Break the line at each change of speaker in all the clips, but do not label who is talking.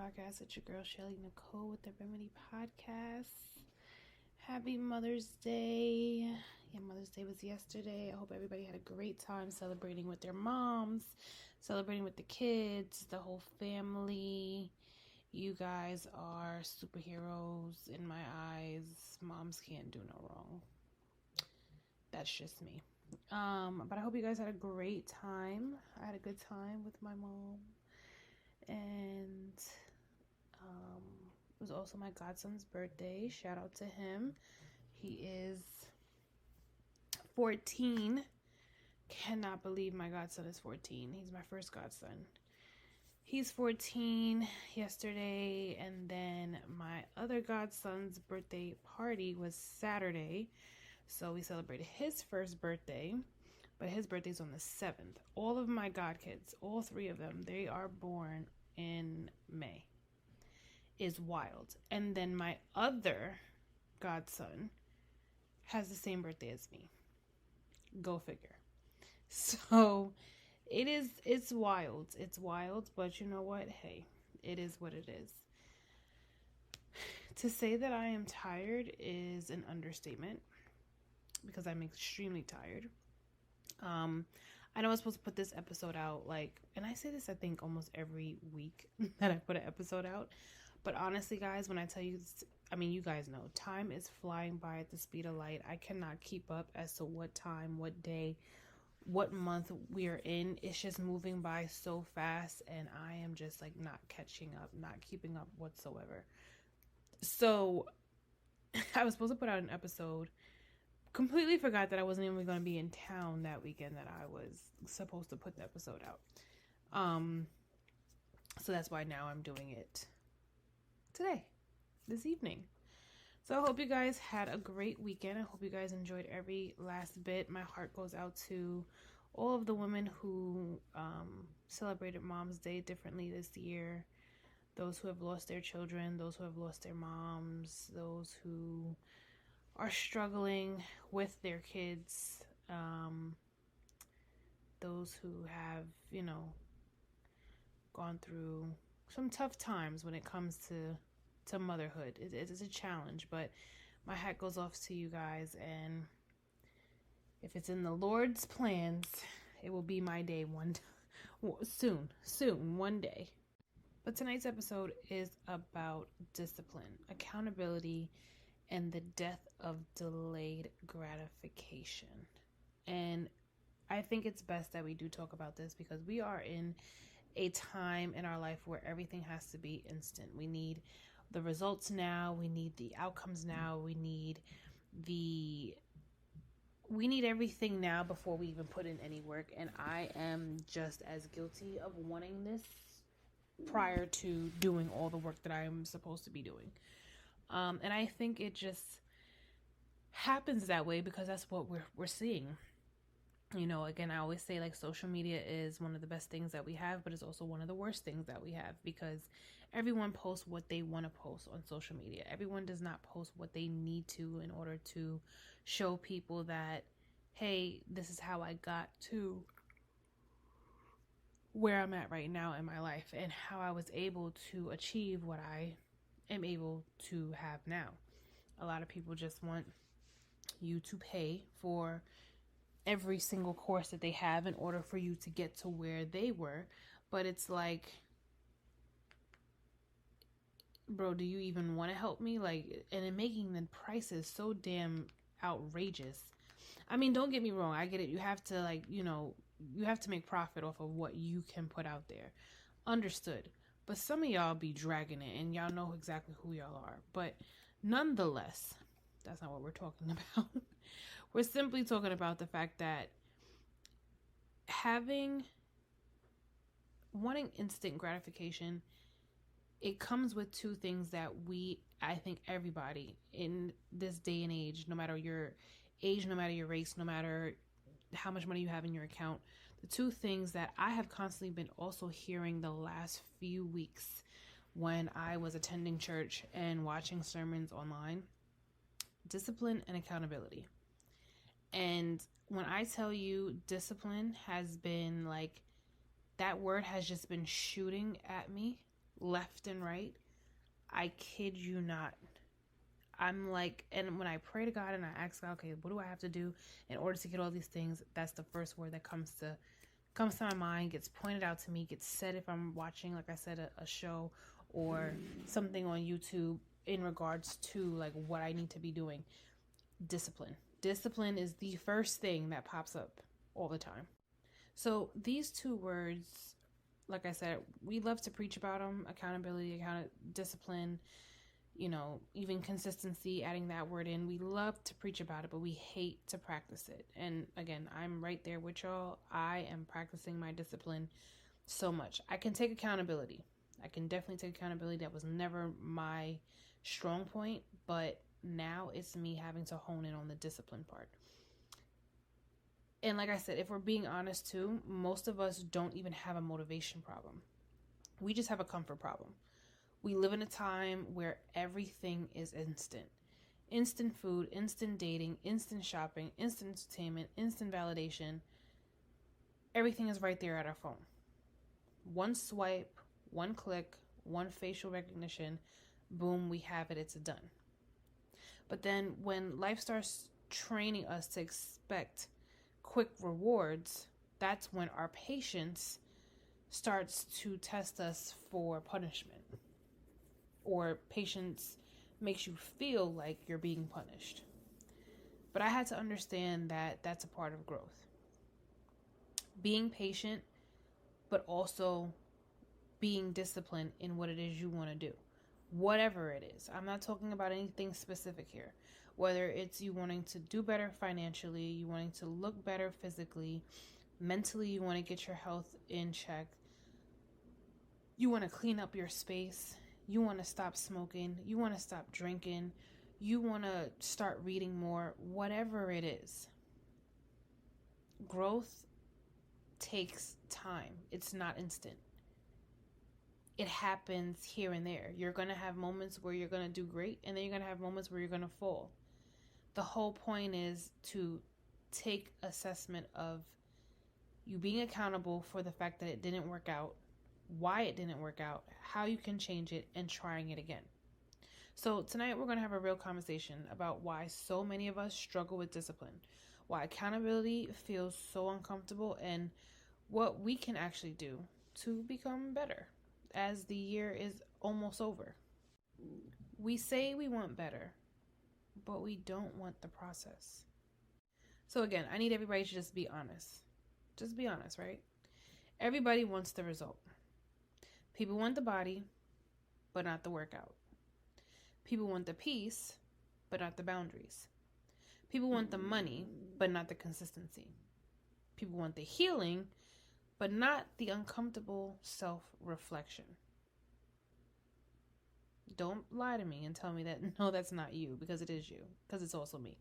podcast. It's your girl Shelly Nicole with the Remedy Podcast. Happy Mother's Day. Yeah, Mother's Day was yesterday. I hope everybody had a great time celebrating with their moms, celebrating with the kids, the whole family. You guys are superheroes in my eyes. Moms can't do no wrong. That's just me. But I hope you guys had a great time. I had a good time with my mom. And it was also my godson's birthday. Shout out to him. He is 14. Cannot believe my godson is 14. He's my first godson. He's 14 yesterday, and then my other godson's birthday party was Saturday. So we celebrated his first birthday, but his birthday's on the 7th. All of my godkids, all three of them, they are born in May. Is wild. And then my other godson has the same birthday as me. Go figure. So it's wild. It's wild, but you know what? Hey, it is what it is. To say that I am tired is an understatement because I'm extremely tired. I know I was supposed to put this episode out, and I say this, I think, almost every week that I put an episode out. But honestly, guys, when I tell you, you guys know, time is flying by at the speed of light. I cannot keep up as to what time, what day, what month we are in. It's just moving by so fast, and I am just, not catching up, not keeping up whatsoever. So, I was supposed to put out an episode. Completely forgot that I wasn't even going to be in town that weekend that I was supposed to put the episode out. So that's why now I'm doing it today, this evening. So I hope you guys had a great weekend. I hope you guys enjoyed every last bit. My heart goes out to all of the women who celebrated Mom's Day differently this year. Those who have lost their children, those who have lost their moms, those who are struggling with their kids, those who have, gone through some tough times when it comes to motherhood. It is a challenge, but my hat goes off to you guys, and if it's in the Lord's plans, it will be my day soon, one day. But tonight's episode is about discipline, accountability, and the death of delayed gratification. And I think it's best that we do talk about this because we are in a time in our life where everything has to be instant. We need the results now. We need the outcomes now. We need everything now before we even put in any work. And I am just as guilty of wanting this prior to doing all the work that I am supposed to be doing. And I think it just happens that way because that's what we're seeing. Again, I always say social media is one of the best things that we have, but it's also one of the worst things that we have because everyone posts what they want to post on social media. Everyone does not post what they need to in order to show people that, hey, this is how I got to where I'm at right now in my life and how I was able to achieve what I am able to have now. A lot of people just want you to pay for every single course that they have in order for you to get to where they were. But it's bro, do you even want to help me? And in making the prices so damn outrageous. Don't get me wrong. I get it. You have to you have to make profit off of what you can put out there. Understood. But some of y'all be dragging it and y'all know exactly who y'all are. But nonetheless, that's not what we're talking about. We're simply talking about the fact that wanting instant gratification, it comes with two things that I think everybody in this day and age, no matter your age, no matter your race, no matter how much money you have in your account, the two things that I have constantly been also hearing the last few weeks when I was attending church and watching sermons online, discipline and accountability. And when I tell you discipline has been that word has just been shooting at me left and right. I kid you not. I'm like, and when I pray to God and I ask God, okay, what do I have to do in order to get all these things? That's the first word that comes to my mind, gets pointed out to me, gets said if I'm watching, like I said, a show or something on YouTube in regards to like what I need to be doing. Discipline. Discipline is the first thing that pops up all the time. So these two words, like I said, we love to preach about them: accountability, discipline, even consistency, adding that word in. We love to preach about it, but we hate to practice it. And again, I'm right there with y'all. I am practicing my discipline so much. I can take accountability. I can definitely take accountability. That was never my strong point, but now it's me having to hone in on the discipline part. And like I said, if we're being honest too, most of us don't even have a motivation problem. We just have a comfort problem. We live in a time where everything is instant. Instant food, instant dating, instant shopping, instant entertainment, instant validation. Everything is right there at our phone. One swipe, one click, one facial recognition, boom, we have it, it's done. But then when life starts training us to expect quick rewards, that's when our patience starts to test us for punishment. Or patience makes you feel like you're being punished. But I had to understand that that's a part of growth. Being patient, but also being disciplined in what it is you want to do. Whatever it is. I'm not talking about anything specific here. Whether it's you wanting to do better financially, you wanting to look better physically, mentally you want to get your health in check, you want to clean up your space, you want to stop smoking, you want to stop drinking, you want to start reading more, whatever it is. Growth takes time. It's not instant. It happens here and there. You're going to have moments where you're going to do great, and then you're going to have moments where you're going to fall. The whole point is to take assessment of you being accountable for the fact that it didn't work out, why it didn't work out, how you can change it, and trying it again. So tonight we're going to have a real conversation about why so many of us struggle with discipline, why accountability feels so uncomfortable, and what we can actually do to become better as the year is almost over. We say we want better, but we don't want the process. So again, I need everybody to just be honest. Just be honest, right? Everybody wants the result. People want the body, but not the workout. People want the peace, but not the boundaries. People want the money, but not the consistency. People want the healing, but not the uncomfortable self-reflection. Don't lie to me and tell me that, no, that's not you, because it is you, because it's also me.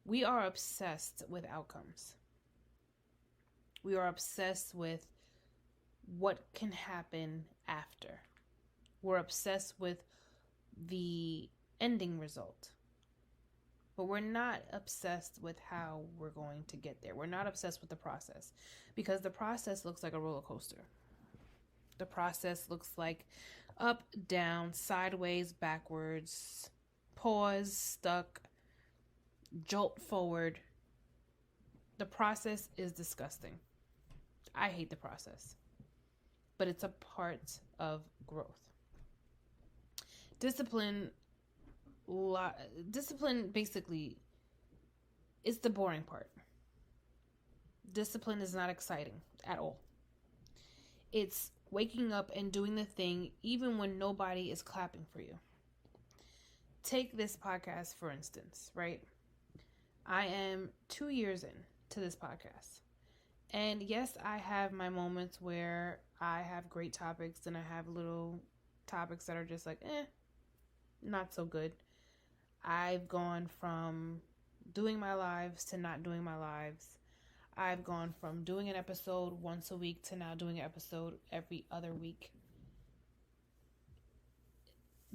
We are obsessed with outcomes. We are obsessed with what can happen after. We're obsessed with the ending result. But we're not obsessed with how we're going to get there. We're not obsessed with the process, because the process looks like a roller coaster. The process looks like up, down, sideways, backwards, pause, stuck, jolt forward. The process is disgusting. I hate the process, but it's a part of growth. Discipline basically is the boring part. Discipline is not exciting at all. It's waking up and doing the thing even when nobody is clapping for you. Take this podcast, for instance, right? I am 2 years in to this podcast. And yes, I have my moments where I have great topics and I have little topics that are just like, not so good. I've gone from doing my lives to not doing my lives. I've gone from doing an episode once a week to now doing an episode every other week.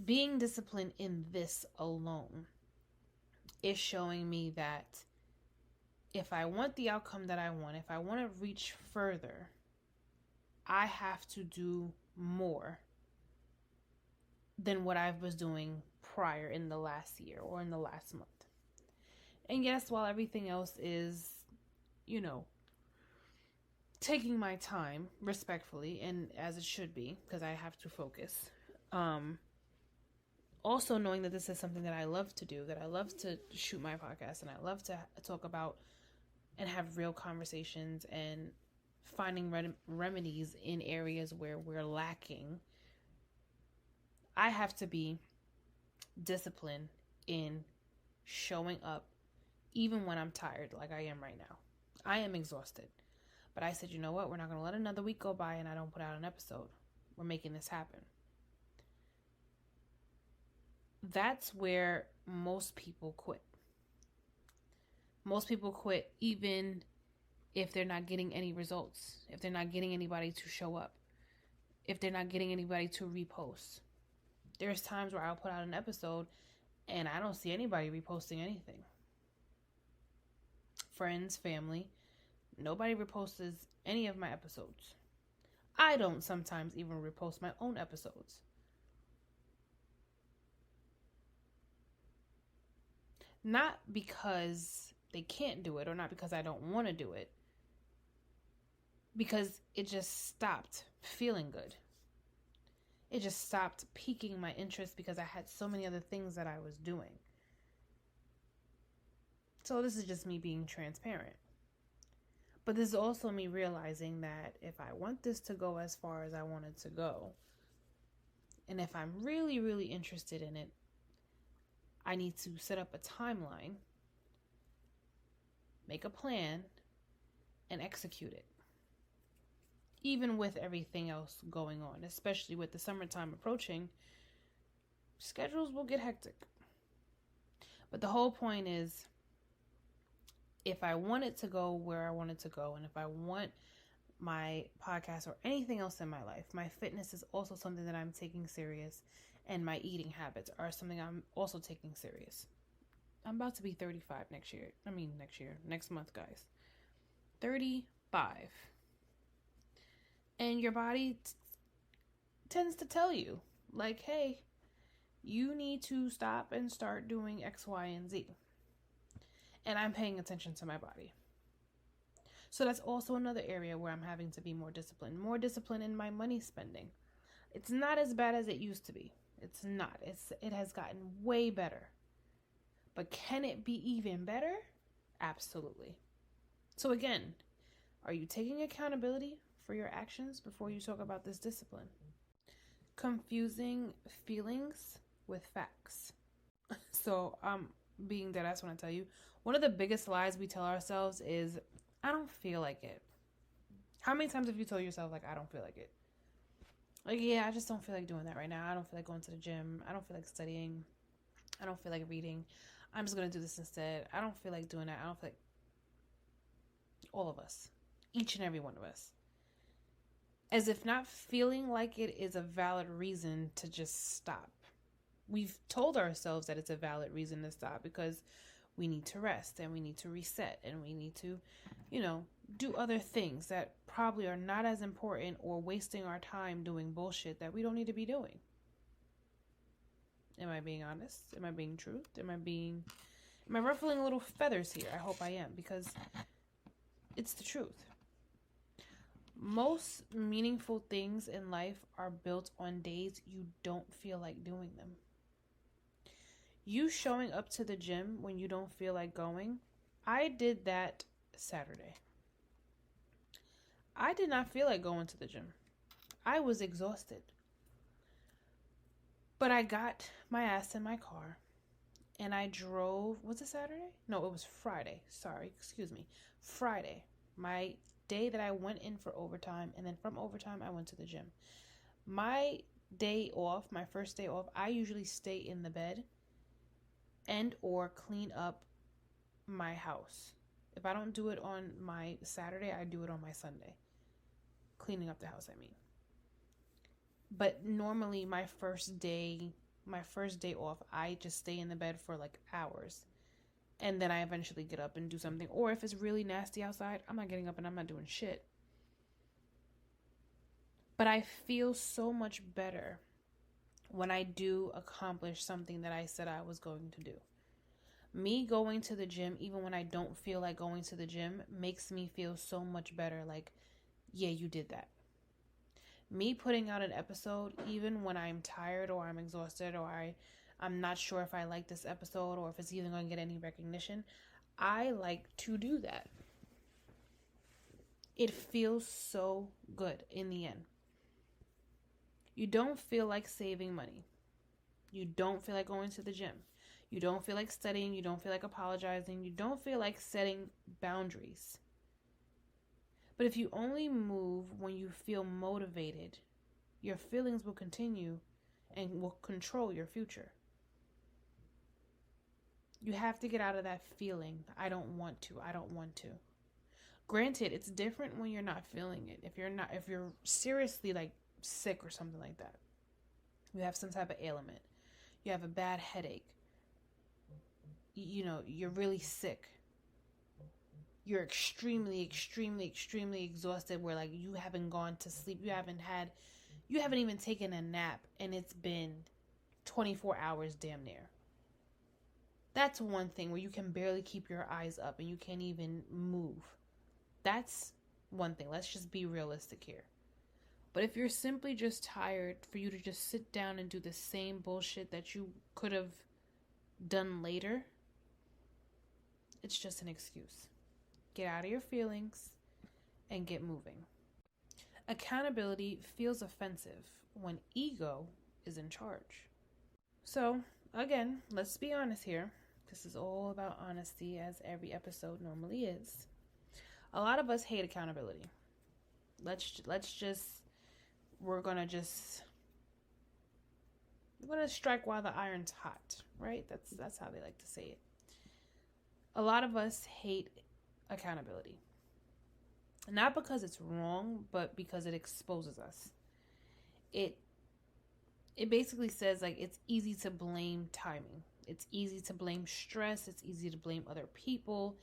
Being disciplined in this alone is showing me that if I want the outcome that I want, if I want to reach further, I have to do more than what I was doing prior in the last year or in the last month. And yes, while everything else is, taking my time respectfully and as it should be, because I have to focus. Also knowing that this is something that I love to do, that I love to shoot my podcast and I love to talk about and have real conversations and finding remedies in areas where we're lacking. I have to be disciplined in showing up even when I'm tired, like I am right now. I am exhausted. But I said, you know what? We're not going to let another week go by and I don't put out an episode. We're making this happen. That's where most people quit. Most people quit even if they're not getting any results, if they're not getting anybody to show up, if they're not getting anybody to repost. There's times where I'll put out an episode and I don't see anybody reposting anything. Friends, family, nobody reposts any of my episodes. I don't sometimes even repost my own episodes. Not because they can't do it or not because I don't want to do it. Because it just stopped feeling good. It just stopped piquing my interest because I had so many other things that I was doing. So this is just me being transparent. But this is also me realizing that if I want this to go as far as I want it to go, and if I'm really, really interested in it, I need to set up a timeline, make a plan, and execute it. Even with everything else going on, especially with the summertime approaching, schedules will get hectic. But the whole point is, if I want it to go where I want it to go, and if I want my podcast or anything else in my life, my fitness is also something that I'm taking serious, and my eating habits are something I'm also taking serious. I'm about to be 35 next month, guys. 35. And your body tends to tell you, like, hey, you need to stop and start doing X, Y, and Z. And I'm paying attention to my body. So that's also another area where I'm having to be more disciplined in my money spending. It's not as bad as it used to be. It's not. It has gotten way better. But can it be even better? Absolutely. So again, are you taking accountability for your actions before you talk about this discipline? Confusing feelings with facts. So being dead ass when I tell you, one of the biggest lies we tell ourselves is, I don't feel like it. How many times have you told yourself, like, I don't feel like it? Like, yeah, I just don't feel like doing that right now. I don't feel like going to the gym. I don't feel like studying. I don't feel like reading. I'm just going to do this instead. I don't feel like doing that. I don't feel like... All of us. Each and every one of us. As if not feeling like it is a valid reason to just stop. We've told ourselves that it's a valid reason to stop because we need to rest and we need to reset and we need to, do other things that probably are not as important or wasting our time doing bullshit that we don't need to be doing. Am I being honest? Am I being truth? Am I ruffling little feathers here? I hope I am, because it's the truth. Most meaningful things in life are built on days you don't feel like doing them. You showing up to the gym when you don't feel like going, I did that Saturday. I did not feel like going to the gym. I was exhausted. But I got my ass in my car and I drove, was it Saturday? No, it was Friday. Sorry, excuse me. Friday. My day that I went in for overtime, and then from overtime I went to the gym. My day off, my first day off, I usually stay in the bed and or clean up my house. If I don't do it on my Saturday, I do it on my Sunday. Cleaning up the house, I mean. But normally my first day off, I just stay in the bed for like hours. And then I eventually get up and do something. Or if it's really nasty outside, I'm not getting up and I'm not doing shit. But I feel so much better when I do accomplish something that I said I was going to do. Me going to the gym, even when I don't feel like going to the gym, makes me feel so much better. Like, yeah, you did that. Me putting out an episode, even when I'm tired or I'm exhausted or I'm not sure if I like this episode or if it's even going to get any recognition, I like to do that. It feels so good in the end. You don't feel like saving money. You don't feel like going to the gym. You don't feel like studying. You don't feel like apologizing. You don't feel like setting boundaries. But if you only move when you feel motivated, your feelings will continue and will control your future. You have to get out of that feeling, I don't want to. Granted, it's different when you're not feeling it. If you're seriously like sick or something like that, you have some type of ailment, you have a bad headache, you're really sick, you're extremely exhausted, where like you haven't gone to sleep, you haven't even taken a nap, and it's been 24 hours damn near. That's one thing, where you can barely keep your eyes up and you can't even move. That's one thing. Let's just be realistic here. But if you're simply just tired, for you to just sit down and do the same bullshit that you could have done later, it's just an excuse. Get out of your feelings and get moving. Accountability feels offensive when ego is in charge. So, again, let's be honest here. This is all about honesty, as every episode normally is. A lot of us hate accountability. We're gonna strike while the iron's hot, right? That's how they like to say it. A lot of us hate accountability. Not because it's wrong, but because it exposes us. It basically says, like, it's easy to blame timing. It's easy to blame stress. It's easy to blame other people.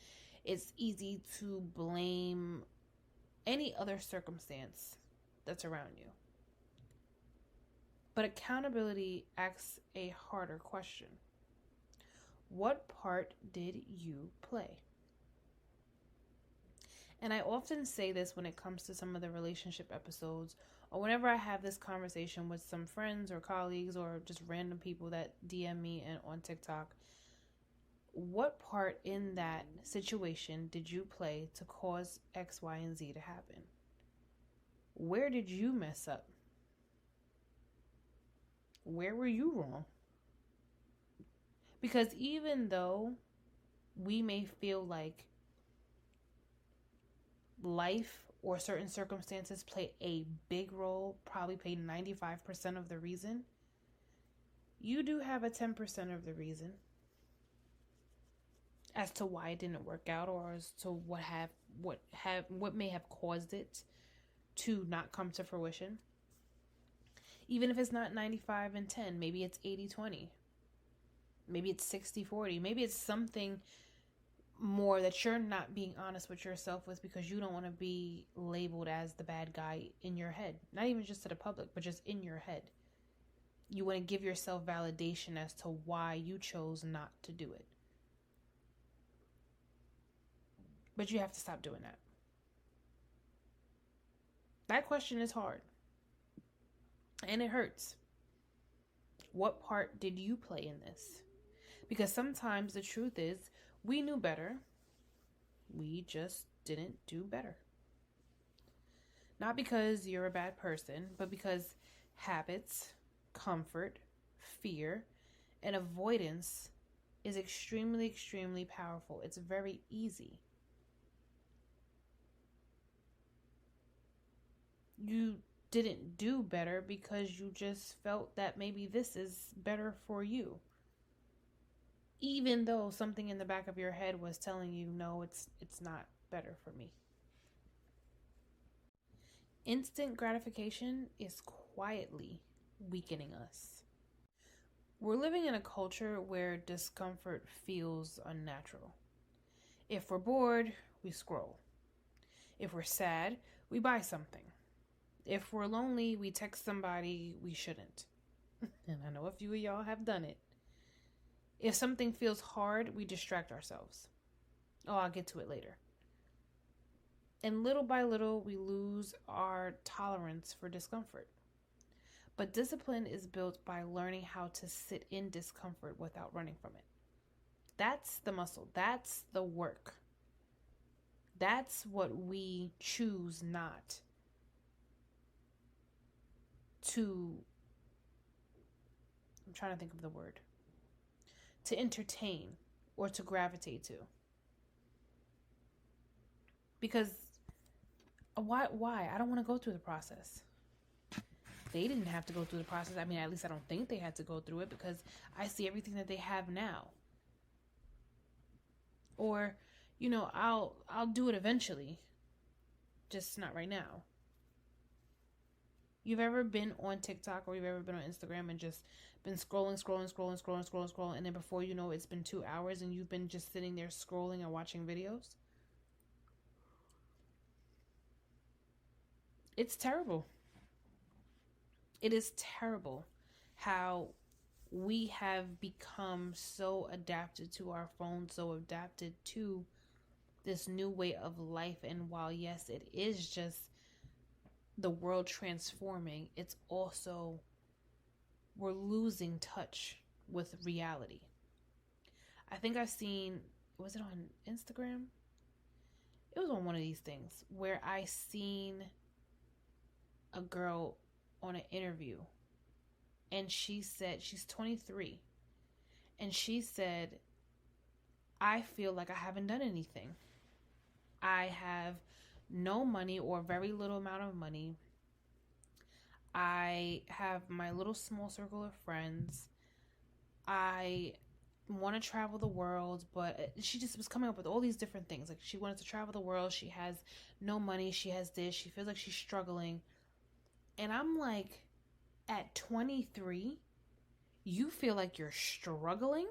It's easy to blame any other circumstance that's around you. But accountability asks a harder question. What part did you play? And I often say this when it comes to some of the relationship episodes, or whenever I have this conversation with some friends or colleagues or just random people that DM me and on TikTok. What part in that situation did you play to cause X, Y, and Z to happen? Where did you mess up? Where were you wrong? Because even though we may feel like life or certain circumstances play a big role, probably play 95% of the reason, you do have a 10% of the reason as to why it didn't work out, or as to what may have caused it to not come to fruition. Even if it's not 95 and 10, maybe it's 80-20. Maybe it's 60-40. Maybe it's something more that you're not being honest with yourself with, because you don't want to be labeled as the bad guy in your head. Not even just to the public, but just in your head. You want to give yourself validation as to why you chose not to do it. But you have to stop doing that. That question is hard. And it hurts. What part did you play in this? Because sometimes the truth is, we knew better. We just didn't do better. Not because you're a bad person, but because habits, comfort, fear, and avoidance is extremely powerful. It's very easy. You didn't do better because you just felt that maybe this is better for you. Even though something in the back of your head was telling you, no, it's not better for me. Instant gratification is quietly weakening us. We're living in a culture where discomfort feels unnatural. If we're bored, we scroll. If we're sad, we buy something. If we're lonely, we text somebody we shouldn't. and I know a few of y'all have done it. If something feels hard, we distract ourselves. Oh, I'll get to it later. And little by little, we lose our tolerance for discomfort. But discipline is built by learning how to sit in discomfort without running from it. That's the muscle. That's the work. That's what we choose not to, I'm trying to think of the word, to entertain or to gravitate to. Because why? I don't want to go through the process. They didn't have to go through the process. I mean, at least I don't think they had to go through it, because I see everything that they have now. Or, I'll do it eventually, just not right now. You've ever been on TikTok or you've ever been on Instagram and just been scrolling, and then before you know it's been 2 hours and you've been just sitting there scrolling and watching videos? It's terrible. It is terrible how we have become so adapted to our phones, so adapted to this new way of life. And while, yes, it is just the world transforming, it's also, we're losing touch with reality. I think I've seen, was it on Instagram? It was on one of these things where I seen a girl on an interview, and she said, she's 23, and she said, I feel like I haven't done anything. I have no money or very little amount of money. I have my little small circle of friends. I want to travel the world, but she just was coming up with all these different things. Like, she wanted to travel the world. She has no money. She has this. She feels like she's struggling. And I'm like, at 23, you feel like you're struggling?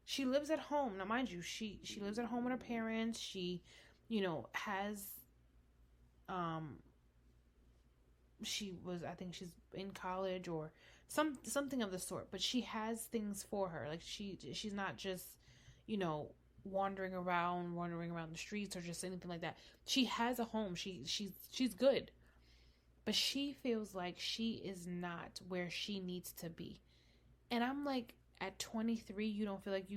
She lives at home. Now, mind you, she lives at home with her parents. She, has, I think she's in college or something of the sort, but she has things for her. Like, she's not just, wandering around the streets or just anything like that. She has a home. She's good. But she feels like she is not where she needs to be. And I'm like, at 23, you don't feel like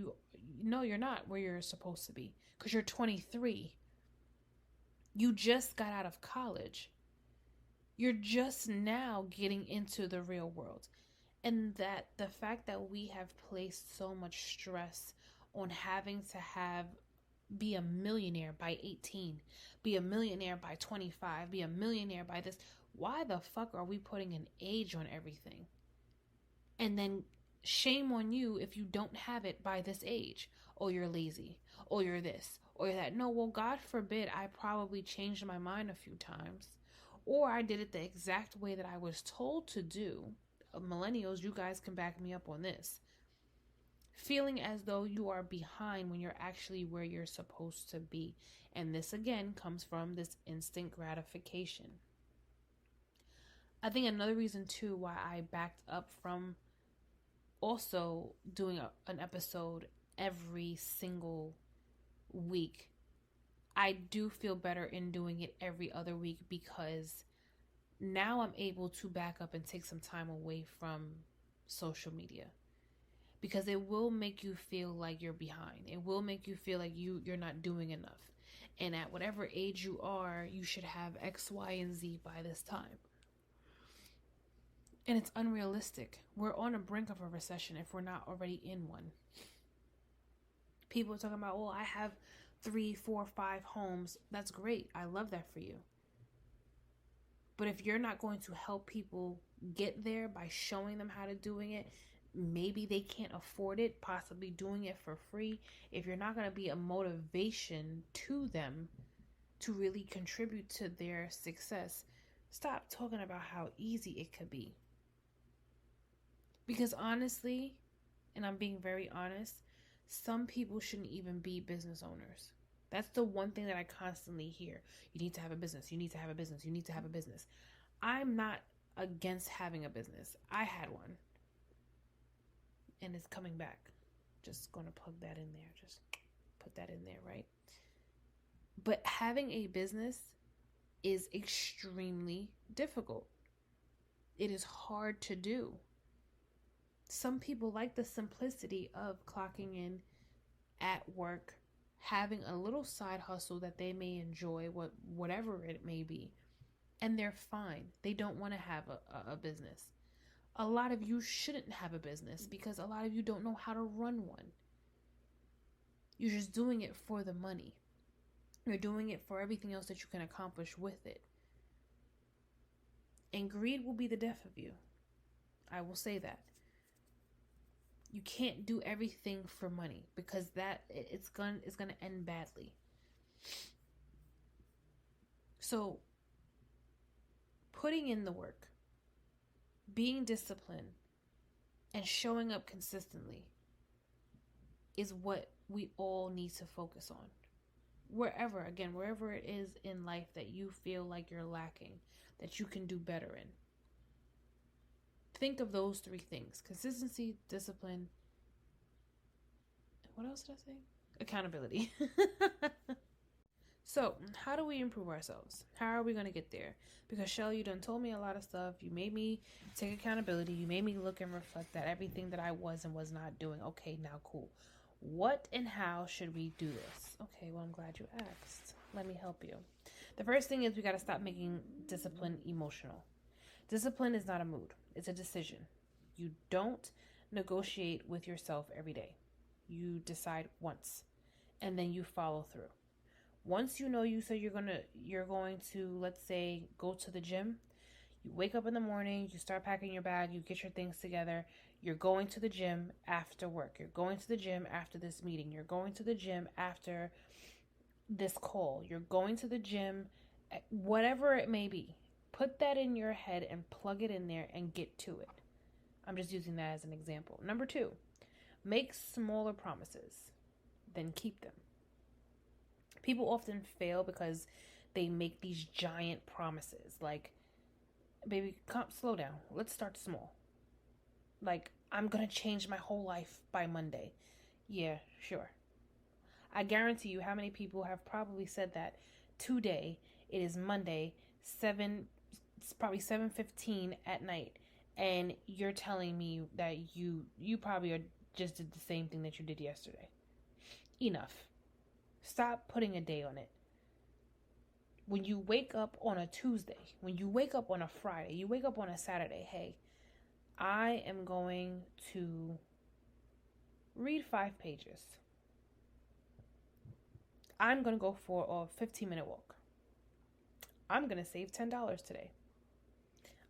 no, you're not where you're supposed to be. Because you're 23. You just got out of college. You're just now getting into the real world. And that the fact that we have placed so much stress on having to be a millionaire by 18, be a millionaire by 25, be a millionaire by this. Why the fuck are we putting an age on everything? And then shame on you if you don't have it by this age. Oh, you're lazy. Oh, you're this. Or you're that. No, well, God forbid, I probably changed my mind a few times. Or I did it the exact way that I was told to do. Millennials, you guys can back me up on this. Feeling as though you are behind when you're actually where you're supposed to be. And this, again, comes from this instant gratification. I think another reason, too, why I backed up from also doing an episode every single week, I do feel better in doing it every other week, because now I'm able to back up and take some time away from social media. Because it will make you feel like you're behind. It will make you feel like you're not doing enough. And at whatever age you are, you should have X, Y, and Z by this time. And it's unrealistic. We're on the brink of a recession if we're not already in one. People are talking about, I have 3, 4, 5 homes. That's great. I love that for you. But if you're not going to help people get there by showing them how to doing it, maybe they can't afford it, possibly doing it for free. If you're not going to be a motivation to them to really contribute to their success, stop talking about how easy it could be. Because honestly, and I'm being very honest, some people shouldn't even be business owners. That's the one thing that I constantly hear. You need to have a business. You need to have a business. You need to have a business. I'm not against having a business. I had one, and it's coming back. Just going to plug that in there. Just put that in there, right? But having a business is extremely difficult. It is hard to do. Some people like the simplicity of clocking in at work, having a little side hustle that they may enjoy, whatever it may be, and they're fine. They don't want to have a business. A lot of you shouldn't have a business because a lot of you don't know how to run one. You're just doing it for the money. You're doing it for everything else that you can accomplish with it. And greed will be the death of you. I will say that. You can't do everything for money because it's going to end badly. So, putting in the work, being disciplined, and showing up consistently is what we all need to focus on. Wherever it is in life that you feel like you're lacking, that you can do better in. Think of those three things: consistency, discipline, what else did I say? Accountability. So, how do we improve ourselves? How are we going to get there? Because, Shelly, you done told me a lot of stuff. You made me take accountability. You made me look and reflect that everything that I was and was not doing. Okay, now cool. What and how should we do this? Okay, well, I'm glad you asked. Let me help you. The first thing is we got to stop making discipline emotional. Discipline is not a mood. It's a decision. You don't negotiate with yourself every day. You decide once, and then you follow through. Once you know you say you're going to, let's say, go to the gym. You wake up in the morning, you start packing your bag, you get your things together. You're going to the gym after work. You're going to the gym after this meeting. You're going to the gym after this call. You're going to the gym, whatever it may be. Put that in your head and plug it in there and get to it. I'm just using that as an example. Number 2, make smaller promises, then keep them. People often fail because they make these giant promises. Like, baby, slow down. Let's start small. Like, I'm going to change my whole life by Monday. Yeah, sure. I guarantee you how many people have probably said that today. It is Monday, it's probably 7:15 at night. And you're telling me that you probably just did the same thing that you did yesterday. Enough. Stop putting a day on it. When you wake up on a Tuesday, when you wake up on a Friday, you wake up on a Saturday, hey, I am going to read 5 pages. I'm going to go for a 15-minute walk. I'm going to save $10 today.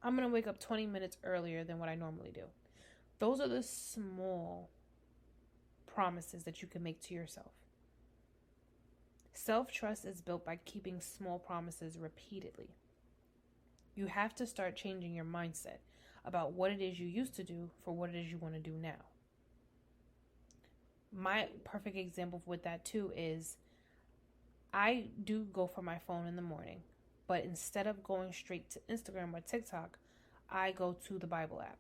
I'm going to wake up 20 minutes earlier than what I normally do. Those are the small promises that you can make to yourself. Self-trust is built by keeping small promises repeatedly. You have to start changing your mindset about what it is you used to do for what it is you want to do now. My perfect example with that too is I do go for my phone in the morning, but instead of going straight to Instagram or TikTok, I go to the Bible app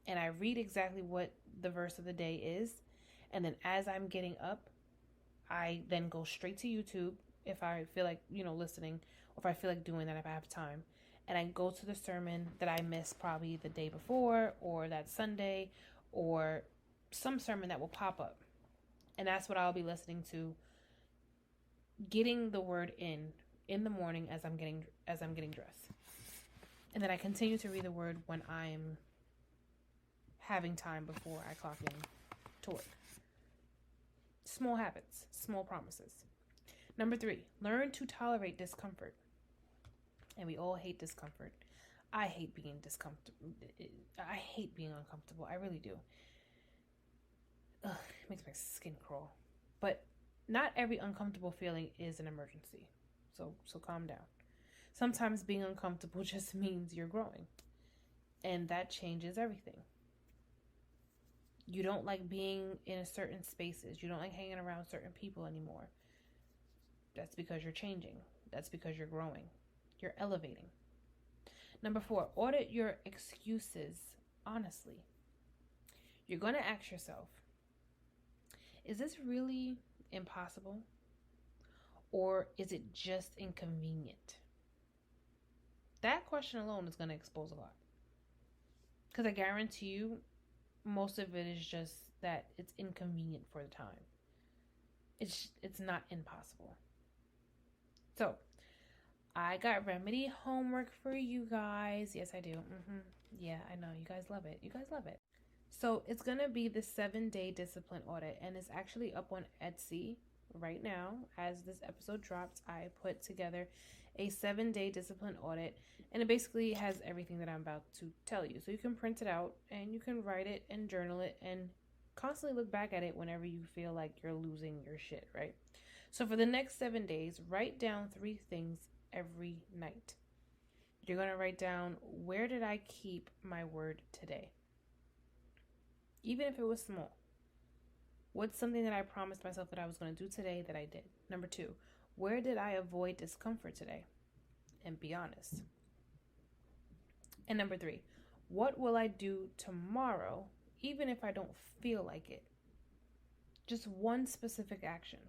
and I read exactly what the verse of the day is. And then as I'm getting up, I then go straight to YouTube if I feel like, listening, or if I feel like doing that if I have time. And I go to the sermon that I missed probably the day before or that Sunday or some sermon that will pop up. And that's what I'll be listening to, getting the word in the morning as I'm getting dressed. And then I continue to read the word when I'm having time before I clock in to work. Small habits, small promises. Number 3, learn to tolerate discomfort. And we all hate discomfort. I hate being I hate being uncomfortable. I really do. Ugh, it makes my skin crawl. But not every uncomfortable feeling is an emergency. So calm down. Sometimes being uncomfortable just means you're growing. And that changes everything. You don't like being in certain spaces. You don't like hanging around certain people anymore. That's because you're changing. That's because you're growing. You're elevating. Number 4, audit your excuses honestly. You're going to ask yourself, is this really impossible? Or is it just inconvenient? That question alone is going to expose a lot. Because I guarantee you, most of it is just that it's inconvenient for the time. It's not impossible. So, I got remedy homework for you guys. Yes, I do. Yeah, I know. You guys love it. You guys love it. So, it's going to be the 7-day discipline audit. And it's actually up on Etsy right now. As this episode drops, I put together a 7-day discipline audit. And it basically has everything that I'm about to tell you. So, you can print it out and you can write it and journal it and constantly look back at it whenever you feel like you're losing your shit, right? So for the next 7 days, write down 3 things every night. You're going to write down, where did I keep my word today? Even if it was small. What's something that I promised myself that I was going to do today that I did? Number 2, where did I avoid discomfort today? And be honest. And number 3, what will I do tomorrow even if I don't feel like it? Just one specific action.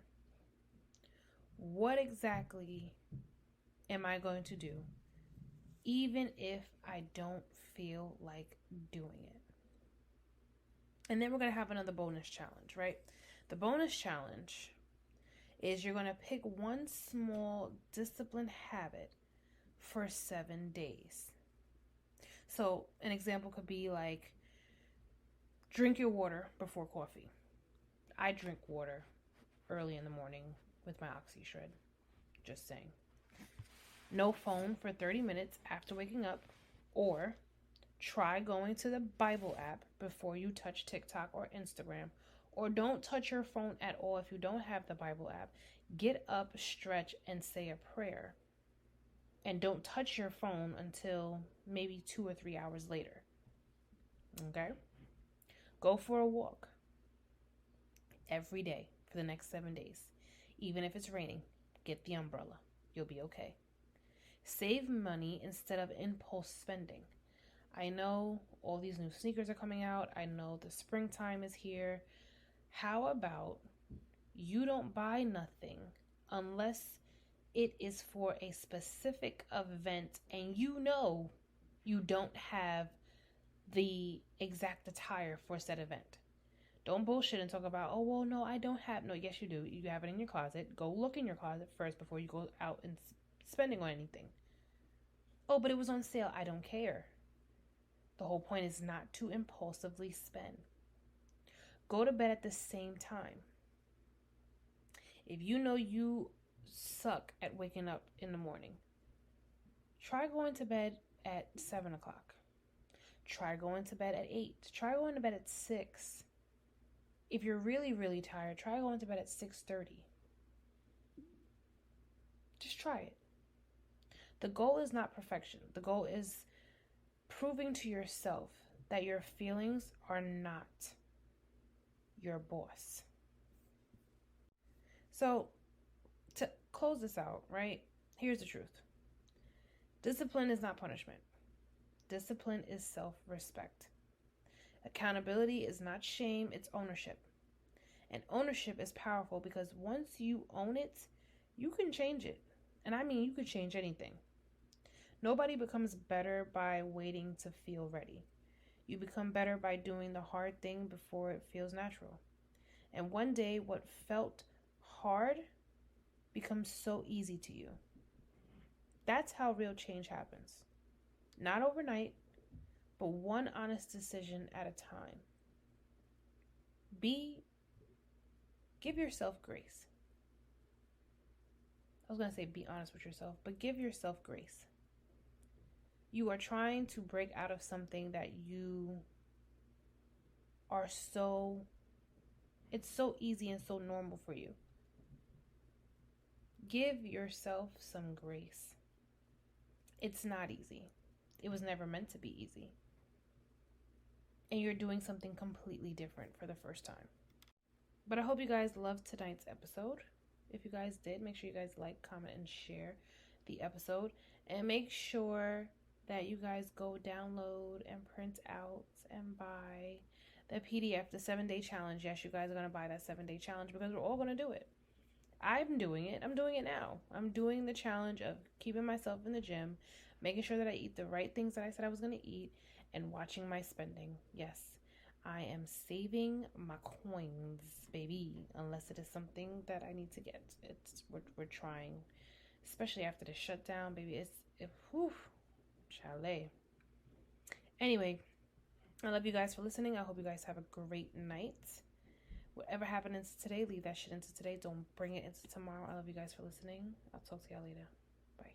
What exactly am I going to do even if I don't feel like doing it? And then we're going to have another bonus challenge, right? The bonus challenge is you're going to pick one small discipline habit for 7 days. So an example could be like, drink your water before coffee. I drink water early in the morning with my Oxy Shred. Just saying. No phone for 30 minutes after waking up. Or try going to the Bible app before you touch TikTok or Instagram. Or don't touch your phone at all if you don't have the Bible app. Get up, stretch, and say a prayer. And don't touch your phone until maybe 2 or 3 hours later. Okay? Go for a walk every day for the next 7 days. Even if it's raining, get the umbrella. You'll be okay. Save money instead of impulse spending. I know all these new sneakers are coming out. I know the springtime is here. How about you don't buy nothing unless it is for a specific event and you know you don't have the exact attire for said event. Don't bullshit and talk about, oh, well, no, I don't have. No, yes, you do. You have it in your closet. Go look in your closet first before you go out and spending on anything. Oh, but it was on sale. I don't care. The whole point is not to impulsively spend. Go to bed at the same time. If you know you suck at waking up in the morning, try going to bed at 7 o'clock. Try going to bed at 8. Try going to bed at 6. If you're really, really tired, try going to bed at 6:30. Just try it. The goal is not perfection. The goal is proving to yourself that your feelings are not your boss. So, to close this out, right? Here's the truth. Discipline is not punishment. Discipline is self-respect. Accountability is not shame, it's ownership. And ownership is powerful because once you own it, you can change it. And I mean, you could change anything. Nobody becomes better by waiting to feel ready. You become better by doing the hard thing before it feels natural. And one day, what felt hard becomes so easy to you. That's how real change happens. Not overnight, but one honest decision at a time. Give yourself grace. I was going to say be honest with yourself, but give yourself grace. You are trying to break out of something that you are it's so easy and so normal for you. Give yourself some grace. It's not easy. It was never meant to be easy. And you're doing something completely different for the first time. But I hope you guys loved tonight's episode. If you guys did, make sure you guys like, comment, and share the episode. And make sure that you guys go download and print out and buy the PDF, the 7-day challenge. Yes, you guys are going to buy that 7-day challenge because we're all going to do it. I'm doing it. I'm doing it now. I'm doing the challenge of keeping myself in the gym, making sure that I eat the right things that I said I was going to eat, and watching my spending. Yes, I am saving my coins, baby, unless it is something that I need to get. We're trying, especially after the shutdown, baby. Whew, chalet. Anyway, I love you guys for listening. I hope you guys have a great night. Whatever happens today, leave that shit into today. Don't bring it into tomorrow. I love you guys for listening. I'll talk to y'all later. Bye.